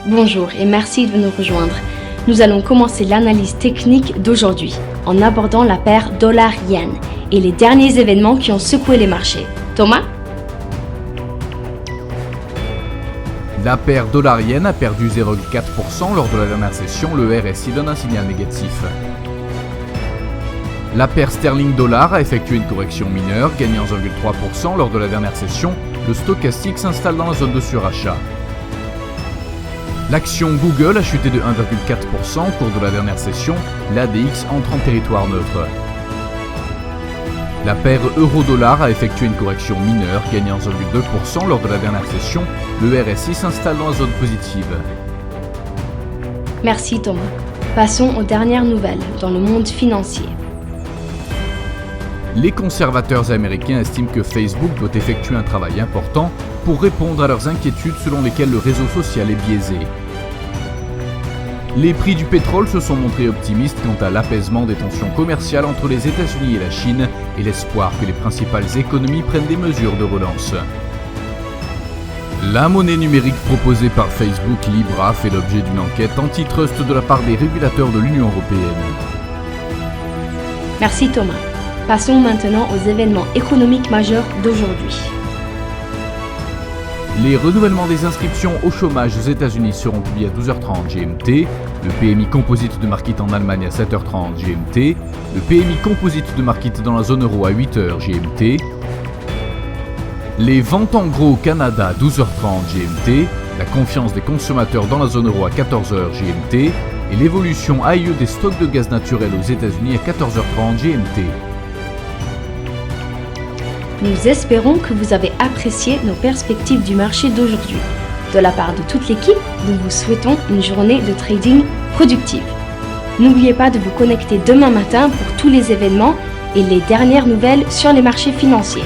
Bonjour et merci de nous rejoindre. Nous allons commencer l'analyse technique d'aujourd'hui en abordant la paire dollar-yen et les derniers événements qui ont secoué les marchés. Thomas ? La paire dollar-yen a perdu 0,4% lors de la dernière session, le RSI donne un signal négatif. La paire sterling-dollar a effectué une correction mineure, gagnant 0,3% lors de la dernière session, le stochastique s'installe dans la zone de surachat. L'action Google a chuté de 1,4% au cours de la dernière session, l'ADX entre en territoire neutre. La paire euro-dollar a effectué une correction mineure, gagnant 0,2% lors de la dernière session, le RSI s'installe dans la zone positive. Merci Thomas. Passons aux dernières nouvelles dans le monde financier. Les conservateurs américains estiment que Facebook doit effectuer un travail important pour répondre à leurs inquiétudes selon lesquelles le réseau social est biaisé. Les prix du pétrole se sont montrés optimistes quant à l'apaisement des tensions commerciales entre les États-Unis et la Chine et l'espoir que les principales économies prennent des mesures de relance. La monnaie numérique proposée par Facebook, Libra, fait l'objet d'une enquête antitrust de la part des régulateurs de l'Union européenne. Merci Thomas. Passons maintenant aux événements économiques majeurs d'aujourd'hui. Les renouvellements des inscriptions au chômage aux États-Unis seront publiés à 12h30 GMT, le PMI composite de market en Allemagne à 7h30 GMT, le PMI composite de market dans la zone euro à 8h GMT, les ventes en gros au Canada à 12h30 GMT, la confiance des consommateurs dans la zone euro à 14h GMT et l'évolution AIE des stocks de gaz naturel aux États-Unis à 14h30 GMT. Nous espérons que vous avez apprécié nos perspectives du marché d'aujourd'hui. De la part de toute l'équipe, nous vous souhaitons une journée de trading productive. N'oubliez pas de vous connecter demain matin pour tous les événements et les dernières nouvelles sur les marchés financiers.